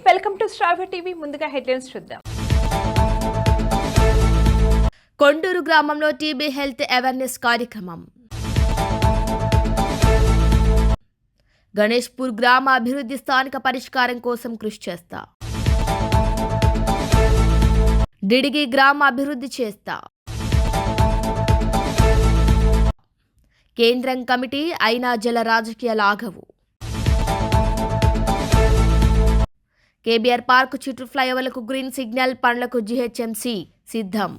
Welcome to star TV. ముందుగా headlines చూద్దాం. కొండూరు గ్రామంలో టీబీ హెల్త్ అవేర్నెస్ కార్యక్రమం. గణేష్పూర్ గ్రామ అభివృద్ధి స్థానిక పరిష్కారం కోసం కృషి చేస్తా. డిడిగి గ్రామ అభివృద్ధి చేస్తా. కేంద్రం కమిటీ అయినా జల రాజకీయాలు ఆగవు. కేబీఆర్ పార్క్ చుట్టూ ఫ్లైఓవర్లకు గ్రీన్ సిగ్నల్, పనులకు జీహెచ్ఎంసీ సిద్ధం.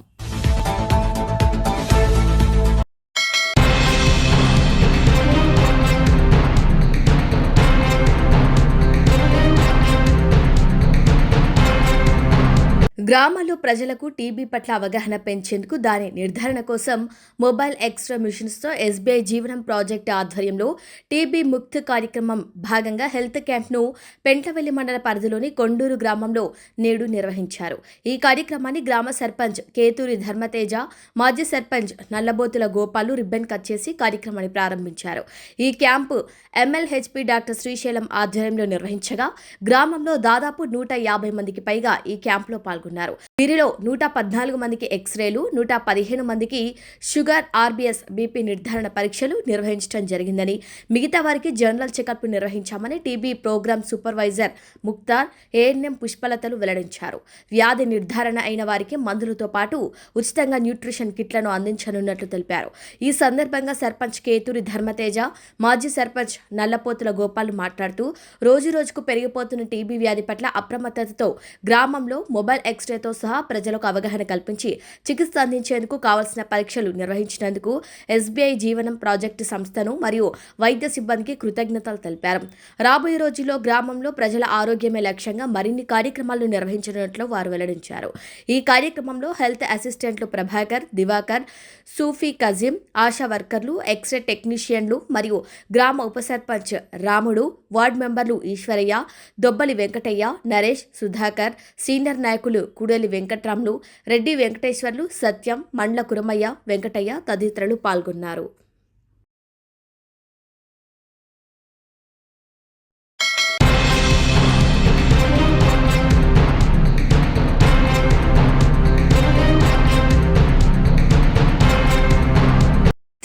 గ్రామాల్లో ప్రజలకు టీబీ పట్ల అవగాహన పెంచేందుకు దాని నిర్ధారణ కోసం మొబైల్ ఎక్స్రే మిషన్స్తో ఎస్బీఐ జీవనం ప్రాజెక్టు ఆధ్వర్యంలో టీబీ ముక్త్ కార్యక్రమం భాగంగా హెల్త్ క్యాంప్ను పెంటవెల్లి మండల పరిధిలోని కొండూరు గ్రామంలో నేడు నిర్వహించారు. ఈ కార్యక్రమాన్ని గ్రామ సర్పంచ్ కేతూరి ధర్మతేజ, మాజీ సర్పంచ్ నల్లబోతుల గోపాలు రిబ్బన్ కట్ చేసి కార్యక్రమాన్ని ప్రారంభించారు. ఈ క్యాంపు ఎమ్మెల్హెచ్పీ డాక్టర్ శ్రీశైలం ఆధ్వర్యంలో నిర్వహించగా గ్రామంలో దాదాపు 150 మందికి పైగా ఈ క్యాంపులో పాల్గొన్నారు. వీరిలో 114 మందికి ఎక్స్రేలు, 115 మందికి షుగర్, ఆర్బీఎస్, బీపీ నిర్ధారణ పరీక్షలు నిర్వహించడం జరిగిందని, మిగతా వారికి జనరల్ చెకప్ నిర్వహించామని TB program supervisor Mukhtar, ANM పుష్పలతలు వెల్లడించారు. వ్యాధి నిర్ధారణ అయిన వారికి మందులతో పాటు ఉచితంగా న్యూట్రిషన్ కిట్లను అందించనున్నట్లు తెలిపారు. ఈ సందర్భంగా సర్పంచ్ కేతూరి ధర్మతేజ, మాజీ సర్పంచ్ నల్లపోతుల గోపాల్ మాట్లాడుతూ రోజురోజుకు పెరిగిపోతున్న టీబీ వ్యాధి పట్ల అప్రమత్తతతో గ్రామంలో మొబైల్ ఎక్స్రేతో సహా ప్రజలకు అవగాహన కల్పించి చికిత్స అందించేందుకు కావాల్సిన పరీక్షలు నిర్వహించినందుకు ఎస్బీఐ జీవనం ప్రాజెక్టు సంస్థను మరియు వైద్య సిబ్బందికి కృతజ్ఞతలు తెలిపారు. రాబోయే రోజుల్లో గ్రామంలో ప్రజల ఆరోగ్యమే లక్ష్యంగా మరిన్ని కార్యక్రమాలు నిర్వహించనున్నట్లు వారు వెల్లడించారు. ఈ కార్యక్రమంలో హెల్త్ అసిస్టెంట్లు ప్రభాకర్, దివాకర్, సూఫీ కజీం, ఆశా వర్కర్లు, ఎక్స్రే టెక్నీషియన్లు మరియు గ్రామ ఉప సర్పంచ్ రాముడు, వార్డు మెంబర్లు ఈశ్వరయ్య, దొబ్బలి వెంకటయ్య, నరేష్, సుధాకర్, సీనియర్ నాయకులు కుడలి వెంకట్రాములు, రెడ్డి వెంకటేశ్వర్లు, సత్యం, మండ్ల కురమయ్య, వెంకటయ్య తదితరులు పాల్గొన్నారు.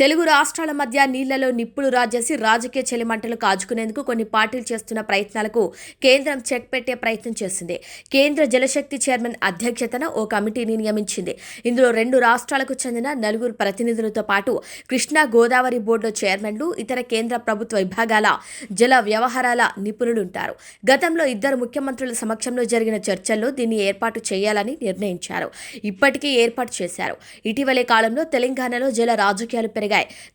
తెలుగు రాష్ట్రాల మధ్య నీళ్లలో నిప్పులు రాజేసి రాజకీయ చెలిమంటలు కాచుకునేందుకు కొన్ని పార్టీలు చేస్తున్న ప్రయత్నాలకు కేంద్రం చెక్ పెట్టే ప్రయత్నం చేసింది. కేంద్ర జలశక్తి చైర్మన్ అధ్యక్షతన ఓ కమిటీని నియమించింది. ఇందులో 2 రాష్ట్రాలకు చెందిన 4 ప్రతినిధులతో పాటు కృష్ణా గోదావరి బోర్డు చైర్మన్లు, ఇతర కేంద్ర ప్రభుత్వ విభాగాల జల వ్యవహారాల నిపుణులుంటారు. గతంలో 2 ముఖ్యమంత్రుల సమక్షంలో జరిగిన చర్చల్లో దీన్ని ఏర్పాటు చేయాలని నిర్ణయించారు. ఇప్పటికీ ఏర్పాటు చేశారు. ఇటీవలే కాలంలో తెలంగాణలో జల రాజకీయాలు పెరిగాయి.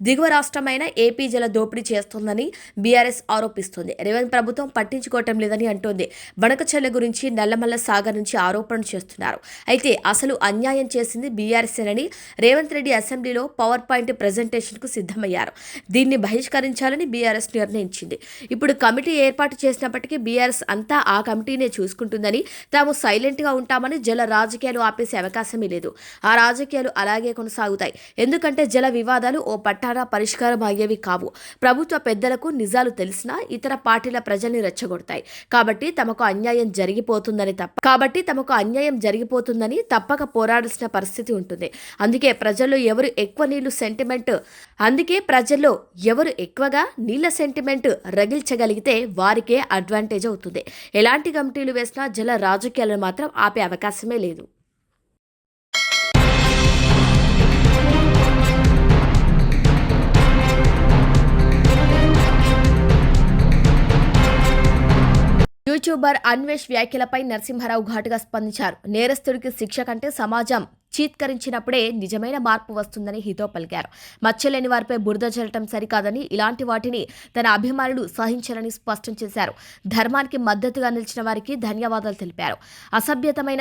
దిగువ రాష్ట్రమైన ఏపీ జల దోపిడీ చేస్తోందని బీఆర్ఎస్ ఆరోపిస్తోంది. రేవంత్ ప్రభుత్వం పట్టించుకోవటం లేదని అంటోంది. బనకచెర్ల గురించి నల్లమల్ల సాగర్ నుంచి ఆరోపణలు చేస్తున్నారు. అయితే అసలు అన్యాయం చేసింది బీఆర్ఎస్ఏనని రేవంత్ రెడ్డి అసెంబ్లీలో పవర్ పాయింట్ ప్రెజెంటేషన్కు సిద్ధమయ్యారు. దీన్ని బహిష్కరించాలని బీఆర్ఎస్ నిర్ణయించింది. ఇప్పుడు కమిటీ ఏర్పాటు చేసినప్పటికీ బీఆర్ఎస్ అంతా ఆ కమిటీనే చూసుకుంటుందని, తాము సైలెంట్గా ఉంటామని జల రాజకీయాలు ఆపేసే అవకాశమే లేదు. ఆ రాజకీయాలు అలాగే కొనసాగుతాయి. ఎందుకంటే జల వివాదాలు ఓ పట్టాన పరిష్కారం అయ్యేవి కావు. ప్రభుత్వ పెద్దలకు నిజాలు తెలిసినా ఇతర పార్టీల ప్రజల్ని రెచ్చగొడతాయి. కాబట్టి తమకు అన్యాయం జరిగిపోతుందని తప్పక పోరాడాల్సిన పరిస్థితి ఉంటుంది. అందుకే ప్రజల్లో ఎవరు ఎక్కువగా నీళ్ల సెంటిమెంట్ రగిల్చగలిగితే వారికే అడ్వాంటేజ్ అవుతుంది. ఎలాంటి కమిటీలు వేసినా జల రాజకీయాలను మాత్రం ఆపే అవకాశమే లేదు. యూట్యూబర్ అన్వేష్ వ్యాఖ్యలపై నరసింహారావు ఘాటుగా స్పందించారు. నేరస్తుడికి శిక్ష కంటే సమాజం చీత్కరించినప్పుడే నిజమైన మార్పు వస్తుందని హితో పలికారు. మచ్చలేని వారిపై బురద చల్లటం సరికాదని, ఇలాంటి వాటిని తన అభిమానులు సహించారని స్పష్టం చేశారు. ధర్మానికి మద్దతుగా నిలిచిన వారికి ధన్యవాదాలు తెలిపారు. అసభ్యతపై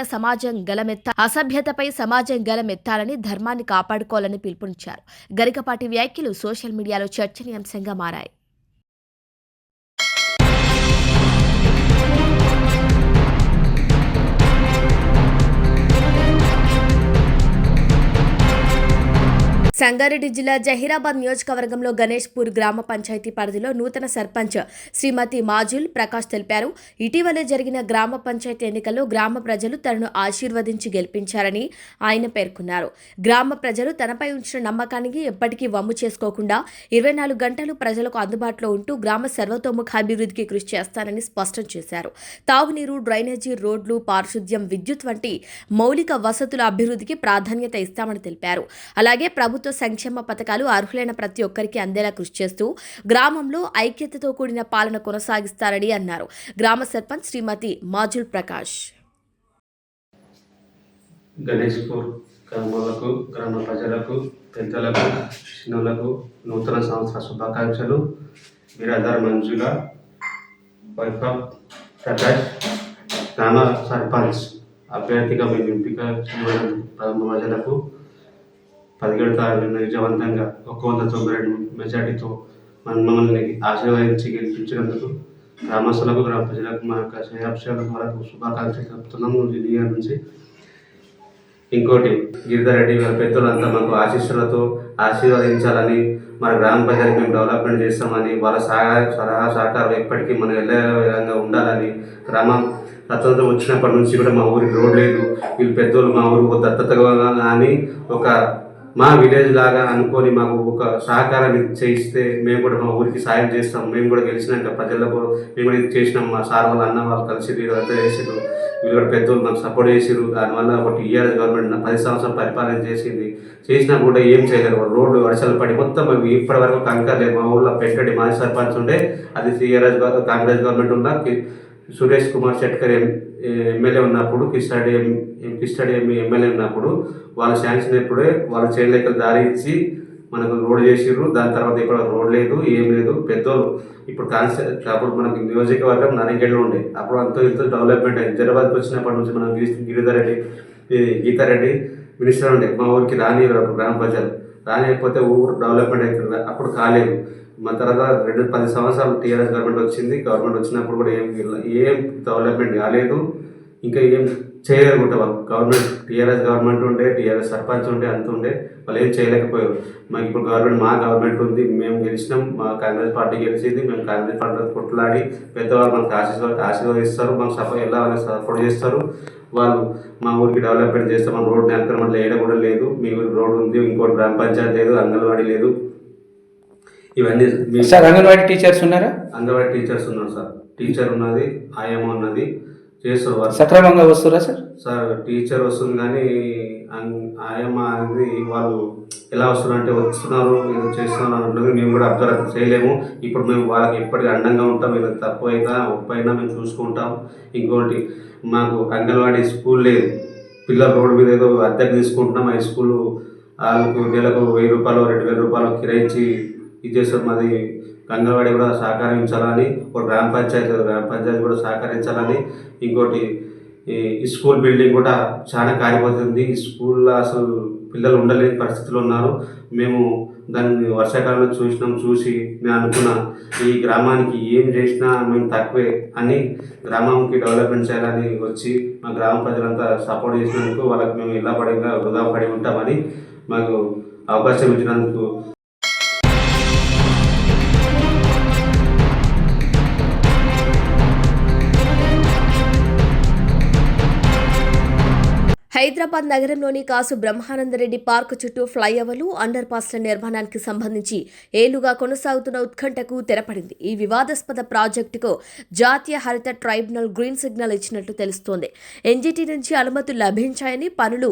సమాజం గలమెత్తాలని, ధర్మాన్ని కాపాడుకోవాలని పిలుపునిచ్చారు. గరికపాటి వ్యాఖ్యలు సోషల్ మీడియాలో చర్చనీయాంశంగా మారాయి. సంగారెడ్డి జిల్లా జహీరాబాద్ నియోజకవర్గంలో గణేష్పూర్ గ్రామ పంచాయతీ పరిధిలో నూతన సర్పంచ్ శ్రీమతి మాజుల్ ప్రకాష్ తెలిపారు. ఇటీవలే జరిగిన గ్రామ పంచాయతీ ఎన్నికల్లో గ్రామ ప్రజలు తనను ఆశీర్వదించి గెలిపించారని ఆయన పేర్కొన్నారు. గ్రామ ప్రజలు తనపై ఉంచిన నమ్మకానికి ఎప్పటికీ వమ్ము చేసుకోకుండా 24 గంటలు ప్రజలకు అందుబాటులో ఉంటూ గ్రామ సర్వతోముఖ అభివృద్ధికి కృషి చేస్తానని స్పష్టం చేశారు. తాగునీరు, డ్రైనేజీ, రోడ్లు, పారిశుద్ధ్యం, విద్యుత్ వంటి మౌలిక వసతుల అభివృద్ధికి ప్రాధాన్యత ఇస్తామని తెలిపారు. అలాగే ప్రభుత్వ సంక్షేమ పథకాలు అర్హులైన ప్రతి ఒక్కరికి అందేలా కృషి చేస్తూ గ్రామంలో ఐక్యతతో కూడిన పాలన కొనసాగిస్తారని అన్నారు. గ్రామ సర్పంచ్ శ్రీమతి మాజుల్ ప్రకాష్. గణేష్పూర్ గ్రామాలకు, గ్రామ ప్రజలకు, పెద్దలకు, చిన్నలకు నూతన సంవత్సర శుభాకాంక్షలు. బిరాదర్ మంజుల, వైఫ్ ఆఫ్ ప్రకాష్, గ్రామ సర్పంచ్ అభ్యర్థిగా మేము ఎంపిక చేయడం ప్రారంభ ప్రజలకు 17 తారీఖున విజయవంతంగా 192 మెజార్టీతో మమ్మల్ని ఆశీర్వదించి గెలిపించినందుకు గ్రామస్తులకు, గ్రామ ప్రజలకు మా యొక్క శ్రేయాభిషేకాల ద్వారా శుభాకాంక్షలు చెప్తున్నాము. జిల్లా నుంచి ఇంకోటి, గిరిధర్ రెడ్డి గారి పెద్దలంతా మాకు ఆశీస్సులతో ఆశీర్వదించాలని, మన గ్రామ ప్రజలకు మేము డెవలప్మెంట్ చేస్తామని, వాళ్ళ సలహా సహకారాలు ఎప్పటికీ మనం వెళ్ళే విధంగా ఉండాలని, గ్రామం స్వతంత్రం వచ్చినప్పటి నుంచి కూడా మా ఊరికి రోడ్ లేదు, వీళ్ళు పెద్దోళ్ళు మా ఊరికి దత్తతగా కానీ ఒక మా విలేజ్ లాగా అనుకొని మాకు ఒక సహకారం చేయిస్తే మేము కూడా మా ఊరికి సాయం చేస్తాం. మేము కూడా గెలిచినాక ప్రజలకు మేము కూడా ఇది చేసినాం. మా సార్ వాళ్ళ అన్న వాళ్ళు కలిసి వీళ్ళంతా చేసారు, వీళ్ళు కూడా పెద్దోళ్ళు మాకు సపోర్ట్ చేసారు. దానివల్ల ఒక టీఆర్ఎస్ గవర్నమెంట్ 10 సంవత్సరాలు పరిపాలన చేసినా కూడా ఏం చేయలేరు. రోడ్డు వర్షాలు పడి మొత్తం ఇప్పటి వరకు కంకర్ లేదు. మా ఊళ్ళో పెంటడి మాజీ సర్పంచ్ ఉండే, అది టీఆర్ఎస్ కాంగ్రెస్ గవర్నమెంట్ ఉన్న సురేష్ కుమార్ షెట్కర్ ఎమ్మెల్యే ఉన్నప్పుడు, కిస్టాడి ఎమ్మెల్యే ఉన్నప్పుడు వాళ్ళు శాంక్షన్ అయినప్పుడే వాళ్ళు చేయలేక దారి ఇచ్చి మనకు రోడ్ చేసిర్రు. దాని తర్వాత ఇప్పుడు రోడ్ లేదు, ఏం లేదు. పెద్దోళ్ళు ఇప్పుడు అప్పుడు మనకి నియోజకవర్గం నరేగడ్లో ఉండే, అప్పుడు అంతా ఇంత డెవలప్మెంట్ అయింది. హైదరాబాద్కి వచ్చినప్పటి నుంచి మనం గిరిధర్ రెడ్డి, గీతారెడ్డి మినిస్టర్ ఉండే, మా ఊరికి రానివ్వరు అప్పుడు గ్రామ ప్రజలు. రానియకపోతే ఊరు డెవలప్మెంట్ అవుతుంది, అప్పుడు కాలేదు. మన తర్వాత 10 సంవత్సరాలు టీఆర్ఎస్ గవర్నమెంట్ వచ్చింది. గవర్నమెంట్ వచ్చినప్పుడు కూడా ఏం డెవలప్మెంట్ కాలేదు, ఇంకా ఏం చేయలేకుంటే వాళ్ళు గవర్నమెంట్ టీఆర్ఎస్ గవర్నమెంట్ ఉండే, టీఆర్ఎస్ సర్పంచ్ ఉండే, అంత ఉండే, వాళ్ళు ఏం చేయలేకపోయారు. మాకు ఇప్పుడు మా గవర్నమెంట్ ఉంది, మేము గెలిచినాం, మా కాంగ్రెస్ పార్టీ గెలిచింది, మేము కాంగ్రెస్ పార్టీ కొట్లాడి పెద్దవాళ్ళు మనకు ఆశీర్వదిస్తారు, మనకు ఎలా సపోర్ట్ చేస్తారు. వాళ్ళు మా ఊరికి డెవలప్మెంట్ చేస్తాం. మన రోడ్డు నెలకొన ఏడ కూడా లేదు, మీ ఊరికి రోడ్డు ఉంది, ఇంకోటి గ్రామ పంచాయతీ లేదు, అంగన్వాడీ లేదు. ఇవన్నీ సార్ అంగన్వాడీ టీచర్స్ ఉన్నారా? అంగన్వాడీ టీచర్స్ ఉన్నారు సార్, టీచర్ ఉన్నది, ఆయమ్మ ఉన్నది, చేస్తారు. సక్రమంగా వస్తురా సార్? సార్ టీచర్ వస్తుంది కానీ ఆయమ్మ అనేది వాళ్ళు ఎలా వస్తున్నారంటే వస్తున్నారు, ఏదో చేస్తున్నారు అన్నట్లుగా మేము కూడా అబ్జర్వ్ చేయలేము. ఇప్పుడు మేము వాళ్ళకి ఎప్పటికీ అండంగా ఉంటాం. వీళ్ళకి తప్పు అయినా ఉప్పు అయినా మేము చూసుకుంటాం. ఇంకోటి, మాకు అంగన్వాడీ స్కూల్ లేదు, పిల్లల రోడ్డు మీద ఏదో అద్దెకు తీసుకుంటున్నాం. ఆ స్కూల్ వాళ్ళకు నెలకు 1000 రూపాయలు 2000 రూపాయలు కిరాయిచ్చి ఇది చేస్తారు. మాది అంగన్వాడీ కూడా సహకరించాలని, ఒక గ్రామ పంచాయతీ కూడా సహకరించాలని. ఇంకోటి, ఈ స్కూల్ బిల్డింగ్ కూడా చాలా కారిపోతుంది. ఈ స్కూల్లో అసలు పిల్లలు ఉండలేని పరిస్థితులు ఉన్నారు. మేము దాన్ని వర్షాకాలంలో చూసి నేను అనుకున్నా, ఈ గ్రామానికి ఏం చేసినా మేము తక్కువే అని, గ్రామానికి డెవలప్మెంట్ చేయాలని వచ్చి మా గ్రామ ప్రజలంతా సపోర్ట్ చేసినందుకు వాళ్ళకి మేము ఇలా వృధా పడి ఉంటామని మాకు అవకాశం ఇచ్చినందుకు హైదరాబాద్ నగరంలోని కాసు బ్రహ్మానందరెడ్డి పార్కు చుట్టూ ఫ్లైఓవర్లు, అండర్ పాస్ల నిర్మాణానికి సంబంధించి ఏళ్లుగా కొనసాగుతున్న ఉత్కంఠకు తెరపడింది. ఈ వివాదాస్పద ప్రాజెక్టుకు జాతీయ హరిత ట్రైబ్యునల్ గ్రీన్ సిగ్నల్ ఇచ్చినట్లు తెలుస్తోంది. ఎన్జీటీ నుంచి అనుమతులు లభించాయని పనులు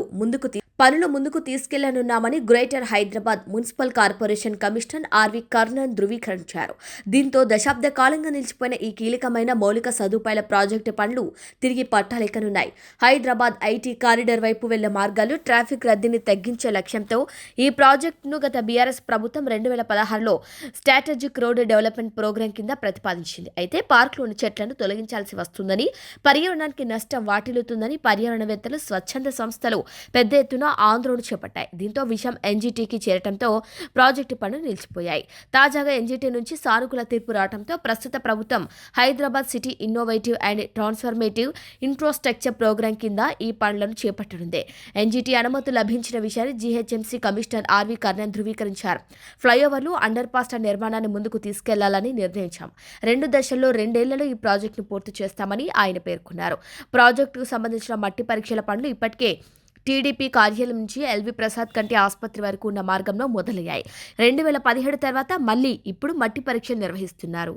ముందుకు తీసుకెళ్లనున్నామని greater Hyderabad municipal corporation commissioner RV Karnan ధృవీకరించారు. దీంతో దశాబ్ద కాలంగా నిలిచిపోయిన ఈ కీలకమైన మౌలిక సదుపాయాల ప్రాజెక్టు పనులు తిరిగి పట్టాలెక్కనున్నాయి. హైదరాబాద్ ఐటీ కారిడార్ వైపు వెళ్లే మార్గాలు, ట్రాఫిక్ రద్దీని తగ్గించే లక్ష్యంతో ఈ ప్రాజెక్టును గత బీఆర్ఎస్ ప్రభుత్వం 2016లో స్ట్రాటజిక్ రోడ్ డెవలప్మెంట్ ప్రోగ్రాం కింద ప్రతిపాదించింది. అయితే పార్కులోని చెట్లను తొలగించాల్సి వస్తుందని, పర్యావరణానికి నష్టం వాటిల్లుతుందని పర్యావరణవేత్తలు, స్వచ్ఛంద సంస్థలు పెద్ద ఎత్తున ఎత్తున ఆందోళన చేపట్టాయి. దీంతో విషయం ఎన్జీటీకి చేరటంతో ప్రాజెక్టు పనులు నిలిచిపోయాయి. తాజాగా ఎన్జీటీ నుంచి సానుకూల తీర్పు రావడంతో ప్రస్తుత ప్రభుత్వం Hyderabad city innovative and transformative infrastructure program కింద ఈ పనులను చేపట్టనుంది. ఎన్జీటీ అనుమతులు లభించిన విషయాన్ని జీహెచ్ఎంసీ కమిషనర్ ఆర్వి కర్ణన్ ధృవీకరించారు. ఫ్లైఓవర్లు, అండర్ పాస్ల నిర్మాణాన్ని ముందుకు తీసుకెళ్లాలని నిర్ణయించాం. 2 దశల్లో 2 ఏళ్లలో ఈ ప్రాజెక్టును పూర్తి చేస్తామని ఆయన పేర్కొన్నారు. ప్రాజెక్టుకు సంబంధించిన మట్టి పరీక్షల పనులు ఇప్పటికే టీడీపీ కార్యాలయం నుంచి ఎల్వి ప్రసాద్ కంటి ఆసుపత్రి వరకు ఉన్న మార్గంలో మొదలయ్యాయి. 2017 తర్వాత మళ్లీ ఇప్పుడు మట్టి పరీక్షలు నిర్వహిస్తున్నారు.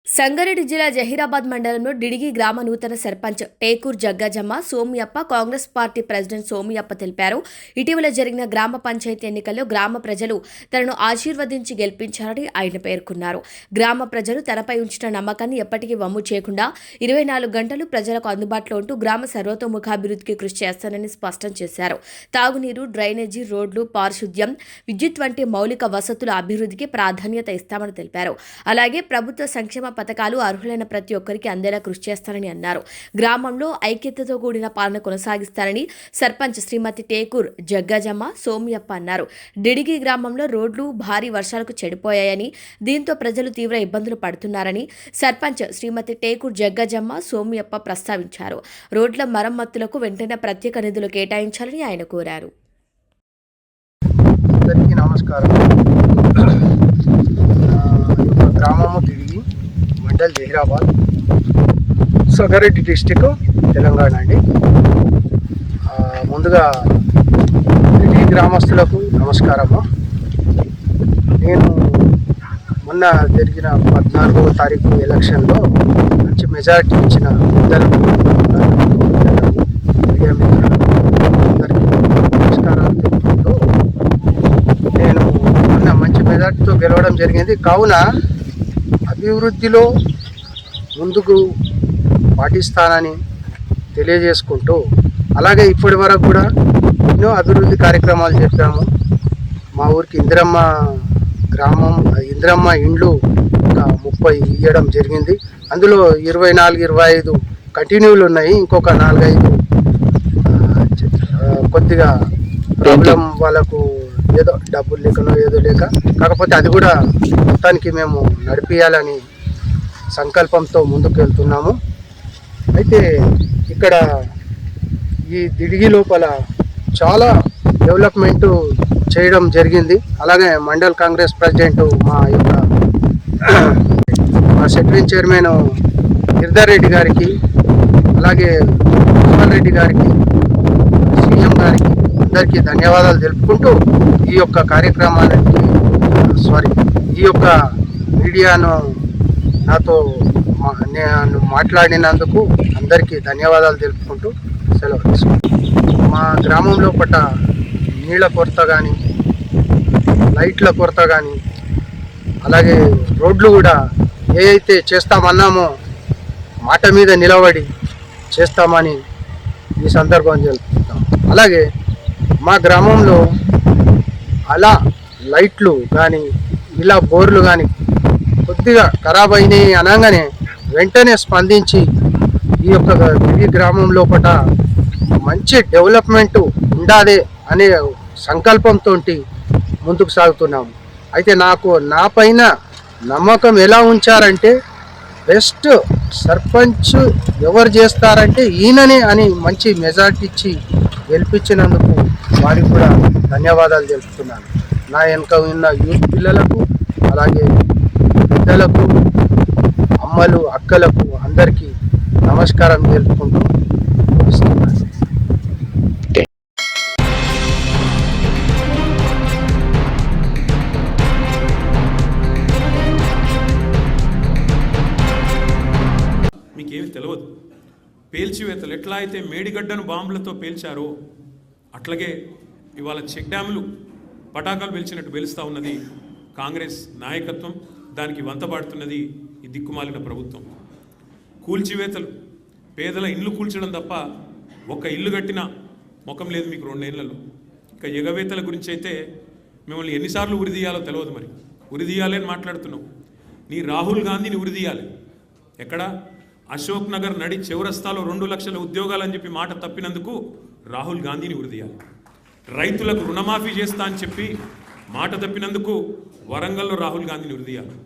సంగారెడ్డి జిల్లా జహీరాబాద్ మండలంలో డిడిగి గ్రామ నూతన సర్పంచ్ టేకూర్ జగ్గజమ్మ సోమియప్ప కాంగ్రెస్ పార్టీ ప్రెసిడెంట్ సోమియప్ప తెలిపారు. ఇటీవల జరిగిన గ్రామ పంచాయతీ ఎన్నికల్లో గ్రామ ప్రజలు తనను ఆశీర్వదించి గెలిపించారని ఆయన పేర్కొన్నారు. గ్రామ ప్రజలు తనపై ఉంచిన నమ్మకాన్ని ఎప్పటికీ వమ్ము చేయకుండా 24 గంటలు ప్రజలకు అందుబాటులో ఉంటూ గ్రామ సర్వతోముఖాభివృద్ధికి కృషి చేస్తానని స్పష్టం చేశారు. తాగునీరు, డ్రైనేజీ, రోడ్లు, పారిశుద్ధ్యం, విద్యుత్ వంటి మౌలిక వసతుల అభివృద్ధికి ప్రాధాన్యత ఇస్తామని తెలిపారు. అలాగే ప్రభుత్వ సంక్షేమ పథకాలు అర్హులైన ప్రతి ఒక్కరికి అందేలా కృషి చేస్తారని అన్నారు. గ్రామంలో ఐక్యతతో కూడిన పాలన కొనసాగిస్తారని సర్పంచ్ శ్రీమతి టేకూర్ జగ్గజమ్మ సోమియప్ప అన్నారు. డిడిగి గ్రామంలో రోడ్లు భారీ వర్షాలకు చెడిపోయాయని, దీంతో ప్రజలు తీవ్ర ఇబ్బందులు పడుతున్నారని సర్పంచ్ శ్రీమతి టేకూర్ జగ్గజమ్మ సోమియప్ప ప్రస్తావించారు. రోడ్ల మరమ్మతులకు వెంటనే ప్రత్యేక నిధులు కేటాయించాలని ఆయన కోరారు. అందరికీ నమస్కారం. గ్రామము డిడిగి, మండల్ జహీరాబాద్, సంగారెడ్డి డిస్టిక్, తెలంగాణ అండి. ముందుగా డిడిగి గ్రామస్తులకు నమస్కారము. నేను మొన్న జరిగిన 14వ తారీఖు ఎలక్షన్లో మంచి మెజారిటీ ఇచ్చిన పెద్దలకు, మీడియా మిత్రులకు అందరికీ నమస్కారాలు తెలుపుకుంటూ నేను మొన్న మంచి మెజారిటీతో గెలవడం జరిగింది. కావున అభివృద్ధిలో ముందుకు పాటిస్తానని తెలియజేసుకుంటూ, అలాగే ఇప్పటి వరకు కూడా ఎన్నో అభివృద్ధి కార్యక్రమాలు చెప్పాము. మా ఊరికి ఇందిరమ్మ ఇండ్లు ఒక 30 ఇవ్వడం జరిగింది. అందులో 24-25 కంటిన్యూలు ఉన్నాయి. ఇంకొక 4-5 కొద్దిగా ప్రాబ్లం వాళ్ళకు ఏదో డబ్బులు లేకనో ఏదో లేక, కాకపోతే అది కూడా మొత్తానికి మేము నడిపియాలని సంకల్పంతో ముందుకు వెళ్తున్నాము. అయితే ఇక్కడ ఈ దిడిగి లోపల చాలా డెవలప్మెంట్ చేయడం జరిగింది. అలాగే మండల్ కాంగ్రెస్ ప్రెసిడెంట్ మా సెక్రటరీ చైర్మన్ గిరిధర్ రెడ్డి గారికి, అలాగే మోహన్ రెడ్డి గారికి, సీఎం గారికి అందరికీ ధన్యవాదాలు తెలుపుకుంటూ ఈ యొక్క కార్యక్రమానికి ఈ యొక్క మీడియాను నాతో నేను మాట్లాడినందుకు అందరికీ ధన్యవాదాలు తెలుపుకుంటూ సెలవు తీసుకుంటాను. మా గ్రామంలో పట్ట నీళ్ళ కొరత కానీ, లైట్ల కొరత కానీ, అలాగే రోడ్లు కూడా ఏవైతే చేస్తామన్నామో మాట మీద నిలబడి చేస్తామని ఈ సందర్భం తెలుపుకుంటాం. అలాగే మా గ్రామంలో అలా లైట్లు కానీ, ఇలా బోర్లు కానీ కొద్దిగా ఖరాబ్ అయినాయి అనగానే వెంటనే స్పందించి ఈ యొక్క గ్రామం లోపల మంచి డెవలప్మెంట్ ఉండాలి అనే సంకల్పంతో ముందుకు సాగుతున్నాము. అయితే నా పైన నమ్మకం ఎలా ఉంచారంటే, బెస్ట్ సర్పంచ్ ఎవరు చేస్తారంటే ఈయననే అని మంచి మెజార్టీ ఇచ్చి గెలిపించినందుకు వారికి కూడా ధన్యవాదాలు తెలుపుతున్నాను. నా వెనుక ఉన్న యూత్ పిల్లలకు, అలాగే పెద్దలకు, అమ్మలు, అక్కలకు అందరికీ నమస్కారం తెలుపుకుంటూ ముగిస్తున్నాను. మీకేమి తెలియదు. పేల్చివేతలు ఎట్లా అయితే మేడిగడ్డను బాంబులతో పేల్చారో అట్లాగే ఇవాళ చెక్ డ్యాములు పటాకాలు పేల్చినట్టు పేలుస్తూ ఉన్నది కాంగ్రెస్ నాయకత్వం. దానికి వంతపాడుతున్నది ఈ దిక్కుమాలిన ప్రభుత్వం. కూల్చివేతలు, పేదల ఇల్లు కూల్చడం తప్ప ఒక్క ఇల్లు కట్టిన ముఖం లేదు మీకు 2 ఏళ్లలో. ఇక ఎగవేతల గురించి అయితే మిమ్మల్ని ఎన్నిసార్లు ఉరిదీయాలో తెలియదు. మరి ఉరిదీయాలి అని మాట్లాడుతున్నావు. నీ రాహుల్ గాంధీని ఉరిదీయాలి. ఎక్కడ? అశోక్ నగర్ నడి చౌరస్తాలో 2 లక్షల ఉద్యోగాలు అని చెప్పి మాట తప్పినందుకు రాహుల్ గాంధీని ఉరిదీయాలి. రైతులకు రుణమాఫీ చేస్తా అని చెప్పి మాట తప్పినందుకు వరంగల్లో రాహుల్ గాంధీని ఉరిదీయాలి.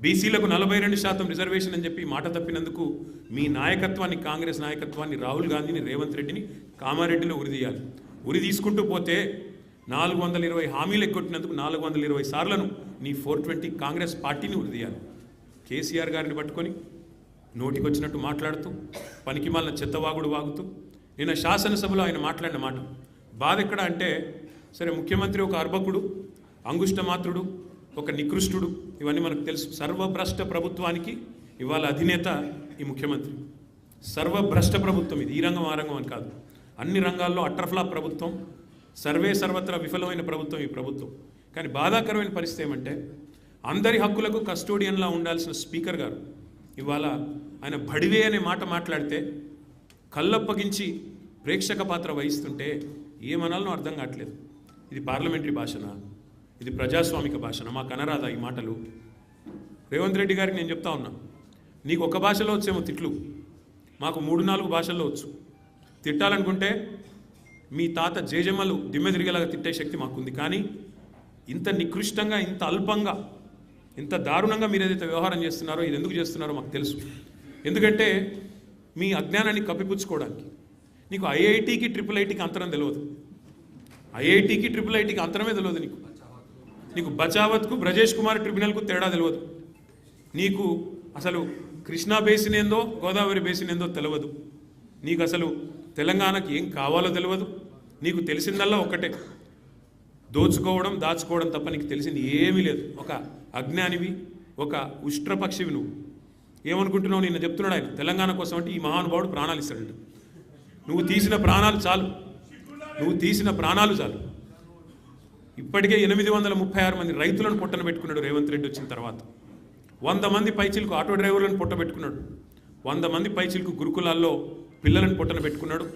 బీసీలకు 42% రిజర్వేషన్ అని చెప్పి మాట తప్పినందుకు మీ నాయకత్వాన్ని, కాంగ్రెస్ నాయకత్వాన్ని, రాహుల్ గాంధీని, రేవంత్ రెడ్డిని కామారెడ్డిలో ఉరిదీయాలి. ఉరి తీసుకుంటూ పోతే 420 హామీలు ఎగ్గొట్టినందుకు 420 సార్లను నీ 420 కాంగ్రెస్ పార్టీని ఉరిదీయాలి. కేసీఆర్ గారిని పట్టుకొని నోటికొచ్చినట్టు మాట్లాడుతూ పనికిమాలిన చెత్తవాగుడు వాగుతూ నిన్న శాసనసభలో ఆయన మాట్లాడిన మాట బాధ ఎక్కడ అంటే, సరే ముఖ్యమంత్రి ఒక అర్భకుడు, అంగుష్టమాత్రుడు, ఒక నికృష్టుడు, ఇవన్నీ మనకు తెలుసు. సర్వభ్రష్ట ప్రభుత్వానికి ఇవాళ అధినేత ఈ ముఖ్యమంత్రి. సర్వభ్రష్ట ప్రభుత్వం ఇది. ఈ రంగం ఆ రంగం అని కాదు, అన్ని రంగాల్లో అట్రఫ్లాప్ ప్రభుత్వం, సర్వత్రా విఫలమైన ప్రభుత్వం ఈ ప్రభుత్వం. కానీ బాధాకరమైన పరిస్థితి ఏమంటే, అందరి హక్కులకు కస్టోడియన్లా ఉండాల్సిన స్పీకర్ గారు ఇవాళ ఆయన బడివే అనే మాట మాట్లాడితే కళ్ళప్పగించి ప్రేక్షక పాత్ర వహిస్తుంటే ఏమనాలనో అర్థం కావట్లేదు. ఇది పార్లమెంటరీ భాషనా? ఇది ప్రజాస్వామిక భాషనా? మాకు అనరాదా ఈ మాటలు? రేవంత్ రెడ్డి గారికి నేను చెప్తా ఉన్నా, నీకు ఒక భాషలో వచ్చేమో తిట్లు, మాకు 3-4 భాషల్లో వచ్చు. తిట్టాలనుకుంటే మీ తాత జేజమ్మలు దిమ్మె తిరిగేలాగా తిట్టే శక్తి మాకుంది. కానీ ఇంత నికృష్టంగా, ఇంత అల్పంగా, ఇంత దారుణంగా మీరు ఏదైతే వ్యవహారం చేస్తున్నారో, ఇది ఎందుకు చేస్తున్నారో మాకు తెలుసు. ఎందుకంటే మీ అజ్ఞానాన్ని కప్పిపుచ్చుకోవడానికి. నీకు ఐఐటికి IIITకి అంతరం తెలియదు. ఐఐటికి IIITకి అంతరమే తెలియదు నీకు. నీకు బచావత్కు బ్రజేష్ కుమార్ ట్రిబ్యునల్కు తేడా తెలియదు. నీకు అసలు కృష్ణా బేసిన్ ఏందో, గోదావరి బేసిన్ ఏందో తెలియదు. నీకు అసలు తెలంగాణకి ఏం కావాలో తెలియదు. నీకు తెలిసిందల్లా ఒక్కటే, దోచుకోవడం, దాచుకోవడం తప్ప నీకు తెలిసింది ఏమీ లేదు. ఒక అజ్ఞానివి, ఒక ఉష్ట్రపక్షివి నువ్వు. ఏమనుకుంటున్నావు? నిన్న చెప్తున్నాడు ఆయన, తెలంగాణ కోసం అంటే ఈ మహానుభావుడు ప్రాణాలు ఇస్తాడంట. నువ్వు తీసిన ప్రాణాలు చాలు, నువ్వు తీసిన ప్రాణాలు చాలు. ఇప్పటికే 836 మంది రైతులను పొట్టన పెట్టుకున్నాడు రేవంత్ రెడ్డి వచ్చిన తర్వాత. 100 మంది పైచిలకు ఆటో డ్రైవర్లను పొట్ట పెట్టుకున్నాడు. 100 మంది పైచిలకు గురుకులాల్లో పిల్లలను పొట్టన పెట్టుకున్నాడు.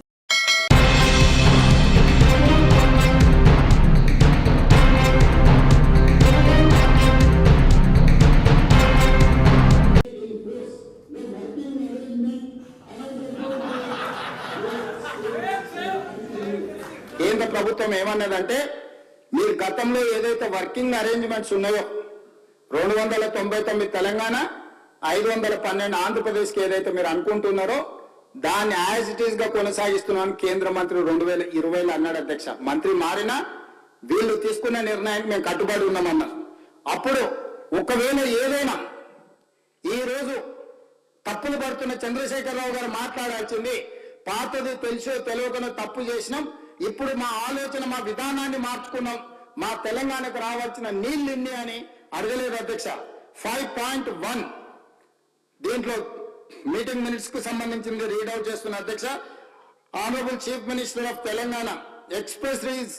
కేంద్ర ప్రభుత్వం ఏమన్నదంటే, మీరు గతంలో ఏదైతే వర్కింగ్ అరేంజ్మెంట్స్ ఉన్నాయో 299 తెలంగాణ, 512 ఆంధ్రప్రదేశ్కి ఏదైతే మీరు అనుకుంటున్నారో దాన్ని యాజ్ ఇట్ ఈస్ గా కొనసాగిస్తున్నాను కేంద్ర మంత్రి 2020లో అన్నాడు అధ్యక్ష. మంత్రి మారినా వీళ్ళు తీసుకున్న నిర్ణయానికి మేము కట్టుబడి ఉన్నామన్నారు. అప్పుడు ఒకవేళ ఏదైనా ఈ రోజు తప్పులు పడుతున్న చంద్రశేఖరరావు గారు మాట్లాడాల్సింది, పాతది తెలుసో తెలియకనో తప్పు చేసినాం, ఇప్పుడు మా ఆలోచన, మా విధానాన్ని మార్చుకున్నాం, మా తెలంగాణకు రావాల్సిన నీళ్ళు ఇన్ని అని అడగలేదు అధ్యక్ష. 5.1 దీంట్లో మీటింగ్ మినిట్స్ కు సంబంధించింది రీడౌట్ చేస్తున్న అధ్యక్ష. Honourable chief minister of Telangana expressed his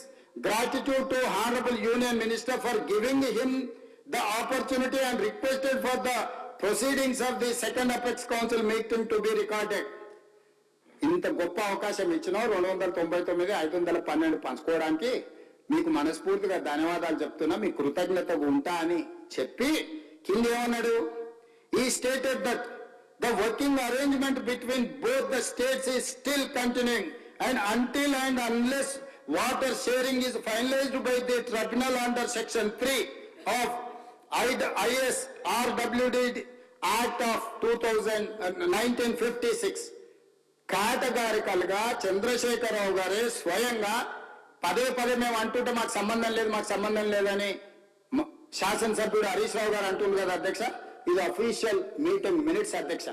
gratitude to Honorable Union Minister for giving him the opportunity and requested for the proceedings of the second Apex Council meeting to be recorded. ఇంత గొప్ప అవకాశం ఇచ్చినా 299, 512 పంచుకోవడానికి మీకు మనస్ఫూర్తిగా ధన్యవాదాలు చెప్తున్నా, మీ కృతజ్ఞతగా ఉంటా అని చెప్పి కింద ఏమన్నాడు? He stated that the working arrangement between both the states is still continuing and until and unless water sharing is finalized by the tribunal under section 3 of ISRWD Act of 1956 కేటగారికల్గా Chandrashekar Rao గారే స్వయంగా పదే మేము అంటుంటే మాకు సంబంధం లేదని శాసనసభ్యుడు హరీష్ రావు గారు అంటుంది కదా అధ్యక్ష. ఇది అఫీషియల్ మీటింగ్ మినిట్స్ అధ్యక్ష.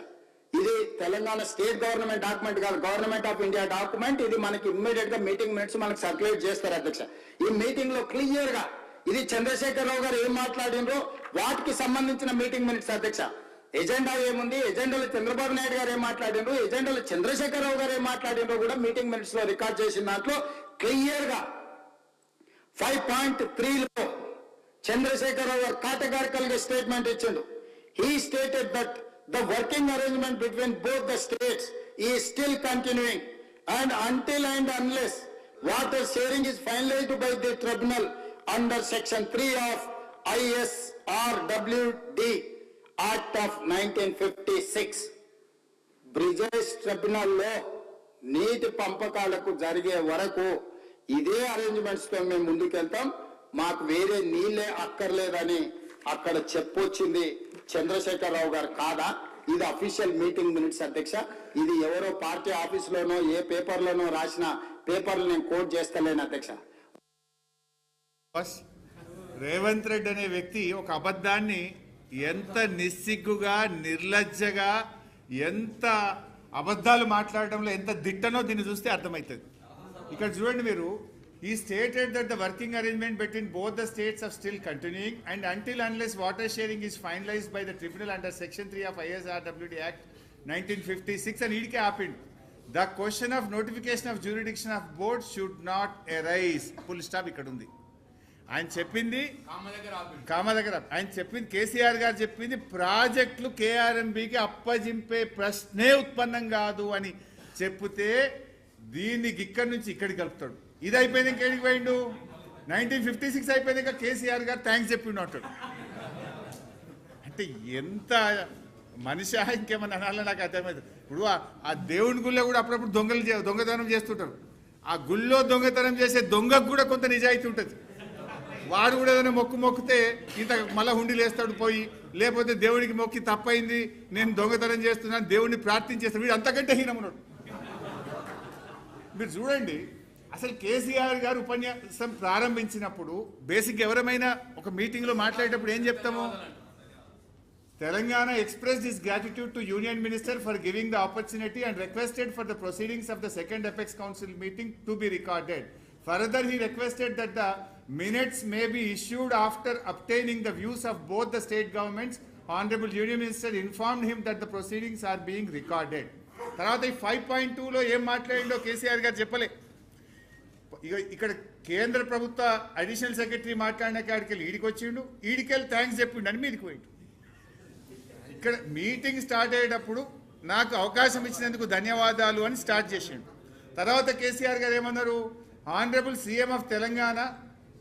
ఇది తెలంగాణ స్టేట్ గవర్నమెంట్ డాక్యుమెంట్ కాదు, గవర్నమెంట్ ఆఫ్ ఇండియా డాక్యుమెంట్. ఇది మనకి ఇమ్మీడియట్ గా మీటింగ్ మినిట్స్ మనకి సర్క్యులేట్ చేస్తారు అధ్యక్ష. ఈ మీటింగ్ లో క్లియర్ గా ఇది చంద్రశేఖరరావు గారు ఏం మాట్లాడినరో వాటికి సంబంధించిన మీటింగ్ మినిట్స్ అధ్యక్ష. ఎజెండా ఏముంది, ఎజెండాలో చంద్రబాబు నాయుడు గారు ఏం మాట్లాడినరు, ఎజెండాలో చంద్రశేఖరరావు గారు ఏం మాట్లాడినరో కూడా మీటింగ్ మినిట్స్ లో రికార్డ్ చేసిన దాంట్లో క్లియర్ గా 5.3లో చంద్రశేఖరరావు గారు కేటగారికల్ గా స్టేట్మెంట్ ఇచ్చిండు. He stated that the working arrangement between both the states is still continuing and until and unless water sharing is finalized by the tribunal under section 3 of ISRWD Act of 1956 Brijesh ట్రిబ్యునల్లో నీటి పంపకాలకు జరిగే వరకు ఇదే arrangements తో మేము ముందుకెళ్తాం, మాకు వేరే నీళ్ళే అక్కర్లేదని అక్కడ చెప్పొచ్చింది చంద్రశేఖరరావు గారు కాదా? ఇది అఫీషియల్ మీటింగ్ మినిట్స్ అధ్యక్ష. ఇది ఎవరో పార్టీ ఆఫీసులోనో ఏ పేపర్లోనో రాసిన పేపర్లు నేను కోట్ చేస్తలేను అధ్యక్ష. రేవంత్ రెడ్డి అనే వ్యక్తి ఒక అబద్ధాన్ని ఎంత నిస్సిగ్గుగా నిర్లజ్జగా ఎంత అబద్ధాలు మాట్లాడడంలో ఎంత దిట్టనో దీన్ని చూస్తే అర్థమవుతుంది. ఇక్కడ చూడండి మీరు, he stated that the working arrangement between both the states are still continuing and until unless water sharing is finalized by the tribunal under section 3 of ISRWD Act 1956 and idike happened, the question of notification of jurisdiction of board should not arise. Full stop ikkada undi. ఆయన చెప్పింది కామ దగ్గర ఆయన చెప్పింది కేసీఆర్ గారు చెప్పింది ప్రాజెక్టులు కేఆర్ఎంబికి అప్పజింపే ప్రశ్నే ఉత్పన్నం కాదు అని చెప్తే దీనికి ఇక్కడి నుంచి ఇక్కడికి కలుపుతాడు. ఇది అయిపోయింది ఇంకేడికి పోయిండు, 1956 అయిపోయింది ఇంకా కేసీఆర్ గారు థ్యాంక్స్ చెప్పిండు అంటాడు. అంటే ఎంత మనిషి ఇంకేమన్నా అనాలని నాకు అర్థమవుతుంది. ఇప్పుడు ఆ దేవుని గుళ్ళో కూడా అప్పుడప్పుడు దొంగతనం చేస్తుంటారు. ఆ గుళ్ళో దొంగతనం చేసే దొంగకు కూడా కొంత నిజాయితీ ఉంటుంది. వాడు కూడా ఏదైనా మొక్కితే ఇంత మళ్ళా హుండీలు వేస్తాడు పోయి, లేకపోతే దేవుడికి మొక్కి తప్పైంది నేను దొంగతనం చేస్తున్నాను దేవుడిని ప్రార్థించేస్తాడు, వీడు అంతకంటే హీనమున్నాడు. మీరు చూడండి, అసలు కేసీఆర్ గారు ఉపన్యాసం ప్రారంభించినప్పుడు బేసిక్ ఎవరమైనా ఒక మీటింగ్లో మాట్లాడేటప్పుడు ఏం చెప్తాము? Telangana expressed his gratitude to Union Minister for giving the opportunity and requested for the proceedings of the second Apex Council meeting to be recorded. Further, he requested that the minutes may be issued after obtaining the views of both the state governments. Honorable Union Minister informed him that the proceedings are being recorded. తర్వాత ఈ 5.2లో ఏం మాట్లాడిండో కేసీఆర్ గారు చెప్పలే. ఇక్కడ కేంద్ర ప్రభుత్వ additional secretary మాట్లాడిన కాడికెళ్ళి ఈడికి వచ్చిండు, ఈడికెళ్ళి థ్యాంక్స్ చెప్పిండు అని మీదికి పోయిండు. ఇక్కడ మీటింగ్ స్టార్ట్ అయ్యేటప్పుడు నాకు అవకాశం ఇచ్చినందుకు ధన్యవాదాలు అని స్టార్ట్ చేసిండు. తర్వాత కేసీఆర్ గారు ఏమన్నారు? Honorable CM of Telangana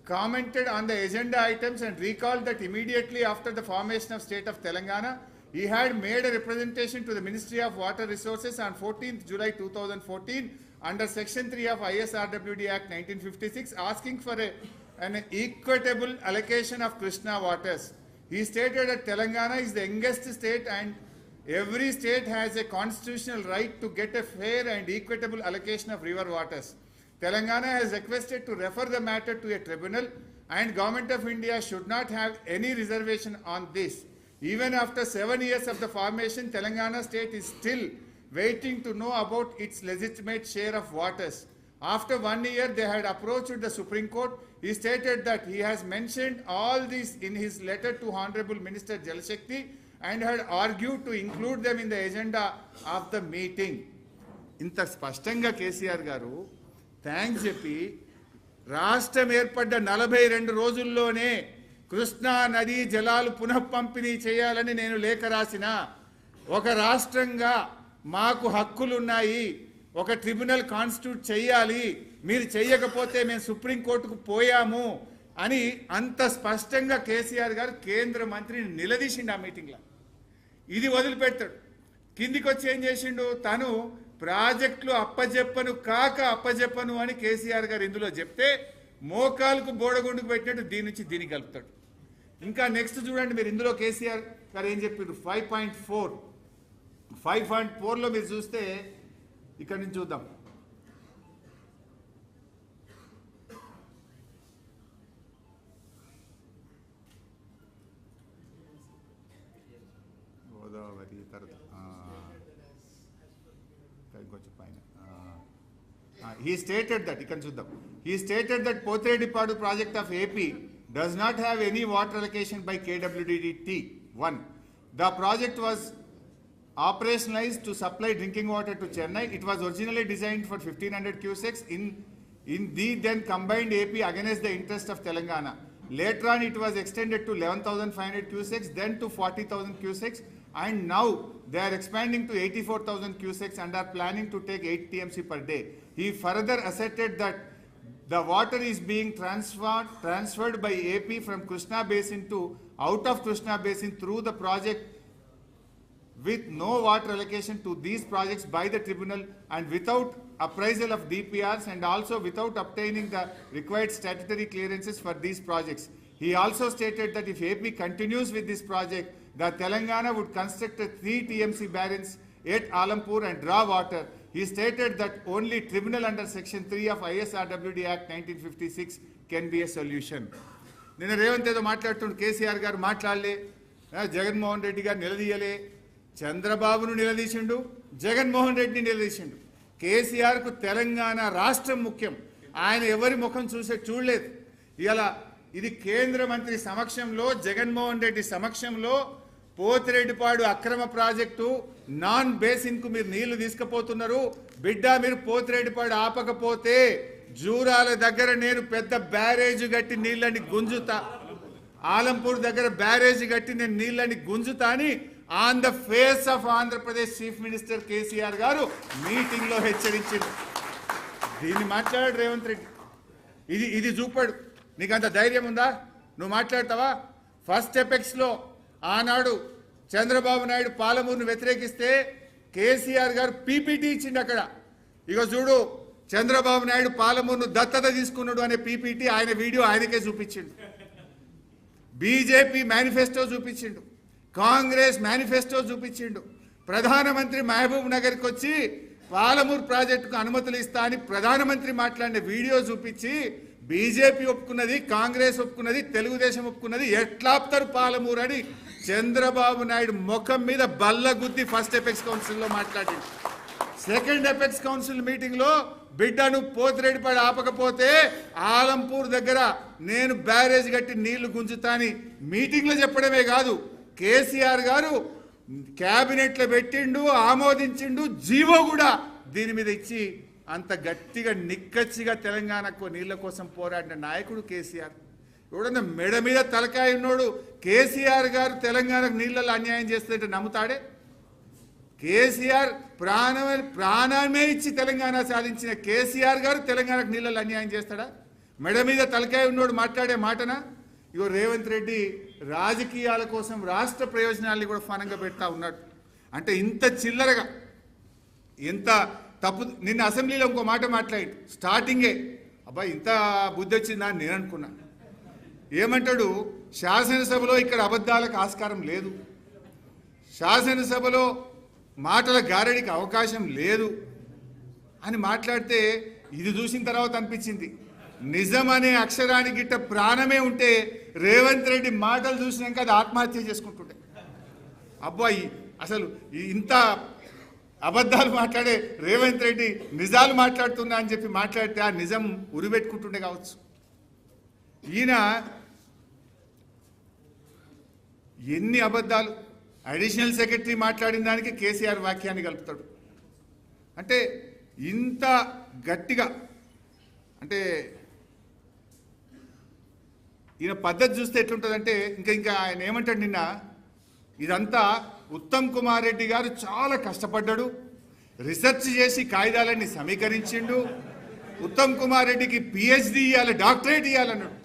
commented on the agenda items and recalled that immediately after the formation of state of Telangana, he had made a representation to the Ministry of Water Resources on 14th July 2014 under section 3 of ISRWD Act 1956 asking for an equitable allocation of Krishna waters. He stated that Telangana is the youngest state and every state has a constitutional right to get a fair and equitable allocation of river waters. Telangana has requested to refer the matter to a tribunal and Government of India should not have any reservation on this. Even after 7 years of the formation, Telangana state is still waiting to know about its legitimate share of waters. After 1 year, they had approached the Supreme Court. He stated that he has mentioned all this in his letter to Honorable Minister Jal Shakti and had argued to include them in the agenda of the meeting. ఇంత స్పష్టంగా కేసీఆర్ గారు thanks చెప్పి రాష్ట్రం ఏర్పడ్డ 42 రోజుల్లోనే కృష్ణా నదీ జలాలు పునఃపంపిణీ చేయాలని నేను లేఖ రాసిన, ఒక రాష్ట్రంగా మాకు హక్కులున్నాయి, ఒక ట్రిబ్యునల్ కాన్స్టిట్యూట్ చేయాలి, మీరు చెయ్యకపోతే మేము సుప్రీంకోర్టుకు పోయాము అని అంత స్పష్టంగా కేసీఆర్ గారు కేంద్ర మంత్రిని నిలదీసిండు ఆ మీటింగ్లో. ఇది వదిలిపెడతాడు, కిందికి వచ్చి ఏం చేసిండు? తను ప్రాజెక్టులు అప్పజెప్పను అని కేసీఆర్ గారు ఇందులో చెప్తే మోకాలకు బోడగుండుకు పెట్టినట్టు దీని నుంచి దీనికి కలుపుతాడు. ఇంకా నెక్స్ట్ చూడండి మీరు, ఇందులో కేసీఆర్ గారు ఏం చెప్పారు? 5.4లో మీరు చూస్తే ఇక్కడ నుంచి చూద్దాం. గోదావరి తర్వాత కొంచెం పైన he stated that ఇక్కడ చూద్దాం. He stated that Pothredipadu project of AP does not have any water allocation by KWDT. 1. The project was operationalized to supply drinking water to Chennai. It was originally designed for 1500 cusecs in the then combined AP against the interest of Telangana. Later on it was extended to 11,500 cusecs, then to 40,000 cusecs, and now they are expanding to 84,000 cusecs and are planning to take 8 TMC per day. He further asserted that the water is being transferred by AP from Krishna Basin to out of Krishna Basin through the project with no water allocation to these projects by the tribunal and without appraisal of DPRs and also without obtaining the required statutory clearances for these projects. He also stated that if AP continues with this project, the Telangana would construct a 3 TMC barrens at Alampur and draw water. He stated that only tribunal under section 3 of ISRWD Act 1956 can be a solution. నిన్న రేవంత్ ఏదో మాట్లాడుతుండు, కేసీఆర్ గారు మాట్లాడలే, జగన్మోహన్ రెడ్డి గారు నిలదీయలే, చంద్రబాబును నిలదీసిండు, జగన్మోహన్ రెడ్డిని నిలదీసిండు. కేసీఆర్కు తెలంగాణ రాష్ట్రం ముఖ్యం, ఆయన ఎవరి ముఖం చూడలేదు. ఇలా ఇది కేంద్ర మంత్రి సమక్షంలో, జగన్మోహన్ రెడ్డి సమక్షంలో పోతిరెడ్డిపాడు అక్రమ ప్రాజెక్టు నాన్ బేసిన్కు మీరు నీళ్లు తీసుకుపోతున్నారు. బిడ్డ మీరు పోతిరెడ్డిపాడు ఆపకపోతే జూరాల దగ్గర నేను పెద్ద బ్యారేజ్ కట్టి నీళ్ళని గుంజుతా, ఆలంపూర్ దగ్గర బ్యారేజ్ కట్టి నేను నీళ్ళని గుంజుతా అని on the face of Andhra Pradesh chief minister KCR గారు మీటింగ్లో హెచ్చరించారు. దీన్ని మాట్లాడాడు రేవంత్ రెడ్డి. ఇది చూపాడు. నీకు అంత ధైర్యం ఉందా? నువ్వు మాట్లాడతావా? ఫస్ట్ ఎపెక్స్లో ఆనాడు చంద్రబాబు నాయుడు పాలమూరును వ్యతిరేకిస్తే కేసీఆర్ గారు పీపీటీ ఇచ్చిండు. అక్కడ ఇగో చూడు, చంద్రబాబు నాయుడు పాలమూరును దత్తత తీసుకున్నాడు అనే పీపీటీ ఆయన వీడియో ఆయనకే చూపించిండు. బీజేపీ మేనిఫెస్టో చూపించిండు, కాంగ్రెస్ మేనిఫెస్టో చూపించిండు. ప్రధానమంత్రి మహబూబ్ నగర్కి వచ్చి పాలమూరు ప్రాజెక్టుకు అనుమతులు ఇస్తా అని ప్రధానమంత్రి మాట్లాడిన వీడియో చూపించి బీజేపీ ఒప్పుకున్నది, కాంగ్రెస్ ఒప్పుకున్నది, తెలుగుదేశం ఒప్పుకున్నది, ఎట్లా ఆపుతారు పాలమూరు అని చంద్రబాబు నాయుడు ముఖం మీద బల్లగుద్ది ఫస్ట్ ఎపెక్స్ కౌన్సిల్లో మాట్లాడింది. సెకండ్ ఎపెక్స్ కౌన్సిల్ మీటింగ్లో బిడ్డను పోతిరెడ్డిపాడు ఆపకపోతే ఆలంపూర్ దగ్గర నేను బ్యారేజ్ కట్టి నీళ్లు గుంజుతాని మీటింగ్లో చెప్పడమే కాదు, కేసీఆర్ గారు క్యాబినెట్లో పెట్టిండు, ఆమోదించిండు, జీవో కూడా దీని మీద ఇచ్చి అంత గట్టిగా నిక్కచ్చిగా తెలంగాణకు నీళ్ల కోసం పోరాడిన నాయకుడు కేసీఆర్. ఎవడన్నా మెడ మీద తలకాయ ఉన్నోడు కేసీఆర్ గారు తెలంగాణకు నీళ్ళలో అన్యాయం చేస్తుంటే నమ్ముతాడే? కేసీఆర్ ప్రాణమే ఇచ్చి తెలంగాణ సాధించిన కేసీఆర్ గారు తెలంగాణకు నీళ్ళలో అన్యాయం చేస్తాడా? మెడ మీద తలకాయ ఉన్నోడు మాట్లాడే మాటనా? ఇగో రేవంత్ రెడ్డి రాజకీయాల కోసం రాష్ట్ర ప్రయోజనాల్ని కూడా ఫనంగా పెడతా ఉన్నాడు. అంటే ఇంత చిల్లరగా, ఎంత తప్పు. నిన్న అసెంబ్లీలో ఇంకో మాట మాట్లాడి స్టార్టింగే అబ్బాయి ఇంత బుద్ధి వచ్చిందా అని నేను అనుకున్నా. ఏమంటాడు, శాసనసభలో ఇక్కడ అబద్ధాలకు ఆస్కారం లేదు, శాసనసభలో మాటల గారడికి అవకాశం లేదు అని మాట్లాడితే ఇది చూసిన తర్వాత అనిపించింది నిజం అనే అక్షరానికి గిట్ట ప్రాణమే ఉంటే రేవంత్ రెడ్డి మాటలు చూసినాక అది ఆత్మహత్య చేసుకుంటుండే. అబ్బాయి అసలు ఇంత అబద్ధాలు మాట్లాడే రేవంత్ రెడ్డి నిజాలు మాట్లాడుతున్నా అని చెప్పి మాట్లాడితే ఆ నిజం ఉరిపెట్టుకుంటుండే కావచ్చు. ఈయన ఎన్ని అబద్ధాలు, అడిషనల్ సెక్రటరీ మాట్లాడిన దానికి కేసీఆర్ వాక్యాన్ని కలుపుతాడు. అంటే ఇంత గట్టిగా, అంటే ఈయన పద్ధతి చూస్తే ఎట్లుంటుందంటే ఇంకా ఆయన ఏమంటాడు, నిన్న ఇదంతా ఉత్తమ్ కుమార్ రెడ్డి గారు చాలా కష్టపడ్డాడు, రీసెర్చ్ చేసి కాగితాలన్నీ సమీకరించిండు, ఉత్తమ్ కుమార్ రెడ్డికి పిహెచ్డి ఇవ్వాలి, డాక్టరేట్ ఇవ్వాలన్నాడు.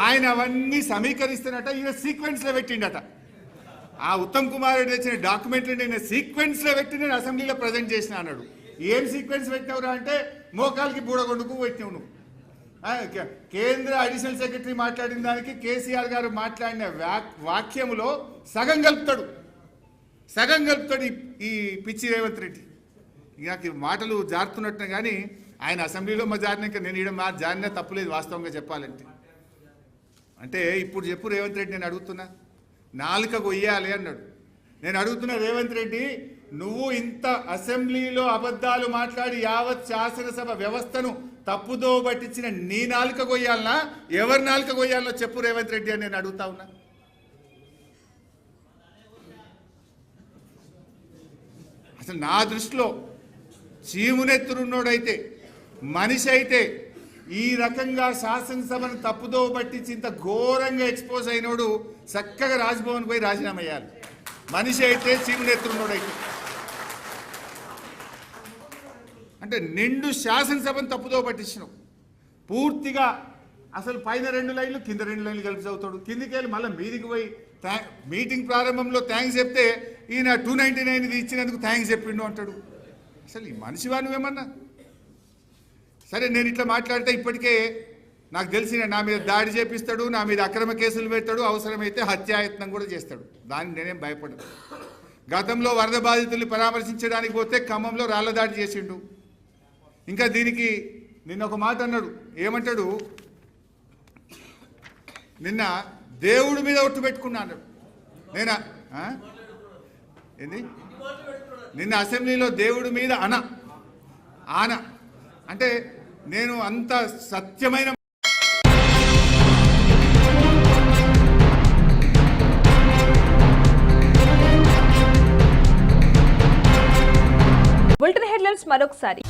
ఆయన అవన్నీ సమీకరిస్తున్నట ఈయన సీక్వెన్స్లో పెట్టిండట. ఆ ఉత్తమ్ కుమార్ రెడ్డి తెచ్చిన డాక్యుమెంట్లు నేను సీక్వెన్స్లో పెట్టి నేను అసెంబ్లీలో ప్రజెంట్ చేసిన అన్నాడు. ఏం సీక్వెన్స్ పెట్టినవురా అంటే మోకాలకి బూడగొండుకు పెట్టినావు నువ్వు. కేంద్ర అడిషనల్ సెక్రటరీ మాట్లాడిన దానికి కేసీఆర్ గారు మాట్లాడిన వాక్యములో సగం కలుపుతాడు ఈ పిచ్చి రేవంత్ రెడ్డి. నాకు మాటలు జారుతున్నట్టు కానీ ఆయన అసెంబ్లీలో జారినాక నేను ఈడ జారినా తప్పులేదు వాస్తవంగా చెప్పాలంటే. అంటే ఇప్పుడు చెప్పు రేవంత్ రెడ్డి, నేను అడుగుతున్నా, నాలుక కొయ్యాలి అన్నాడు. నేను అడుగుతున్నా రేవంత్ రెడ్డి, నువ్వు ఇంత అసెంబ్లీలో అబద్ధాలు మాట్లాడి యావత్ శాసనసభ వ్యవస్థను తప్పుదో పట్టించిన నీ నాలుక కొయ్యాలనా, ఎవరి నాలుక కొయ్యాలనో చెప్పు రేవంత్ రెడ్డి అని నేను అడుగుతా ఉన్నా. అసలు నా దృష్టిలో చీమునెత్తురున్నోడైతే, మనిషి అయితే, ఈ రకంగా శాసనసభను తప్పుదో పట్టించి ఇంత ఘోరంగా ఎక్స్పోజ్ అయినోడు చక్కగా రాజ్భవన్ పోయి రాజీనామా చేయాలి. మనిషి అయితే, చీమునెత్తురున్నోడైతే. అంటే నిండు శాసనసభను తప్పుదో పట్టించినావు. పూర్తిగా అసలు పైన 2 లైన్లు కింద 2 లైన్లు కలిపి చదువుతాడు. కిందికి వెళ్ళి మళ్ళీ మీదికి పోయి మీటింగ్ ప్రారంభంలో థ్యాంక్స్ చెప్తే ఈయన 299 ఇచ్చినందుకు థ్యాంక్స్ చెప్పిండు అంటాడు. అసలు ఈ మనిషివా నువ్వేమన్నా? సరే, నేను ఇట్లా మాట్లాడితే ఇప్పటికే నాకు తెలిసిన నా మీద దాడి చేపిస్తాడు, నా మీద అక్రమ కేసులు పెడతాడు, అవసరమైతే హత్యాయత్నం కూడా చేస్తాడు. దానికి నేనేం భయపడను. గతంలో వరద బాధితుల్ని పరామర్శించడానికి పోతే ఖమ్మంలో రాళ్ల దాడి చేసిండు. ఇంకా దీనికి నిన్న ఒక మాట అన్నాడు. ఏమంటాడు? నిన్న దేవుడి మీద ఒట్టు పెట్టుకున్నా అన్నాడు. నేనా ఏంది? నిన్న అసెంబ్లీలో దేవుడి మీద ఆన అంటే నేను అంత సత్యమైన బులెటిన్ హెడ్లైన్స్ మరొకసారి.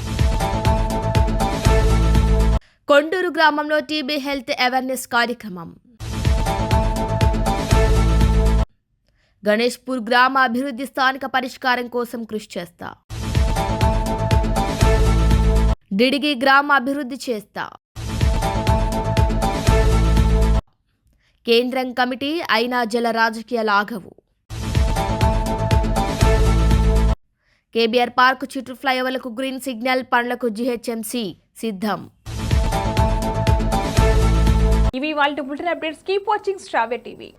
కొండూరు గ్రామంలో టీబీ హెల్త్ అవేర్నెస్ కార్యక్రమం. గణేష్పూర్ గ్రామ అభివృద్ధి స్థానిక పరిష్కారం కోసం కృషి చేస్తా. డిడిగి గ్రామ అభివృద్ధి చేస్తా. కేంద్రం కమిటీ అయినా జల రాజకీయాలు ఆగవు. కేబీఆర్ పార్క్ చుట్టూ ఫ్లైఓవర్లకు గ్రీన్ సిగ్నల్, పనులకు జీహెచ్ఎంసీ సిద్ధం. ఇవి వాళ్ళ బులెటిన్ అప్డేట్స్. కీప్ వాచింగ్ శ్రావ్య టీవీ.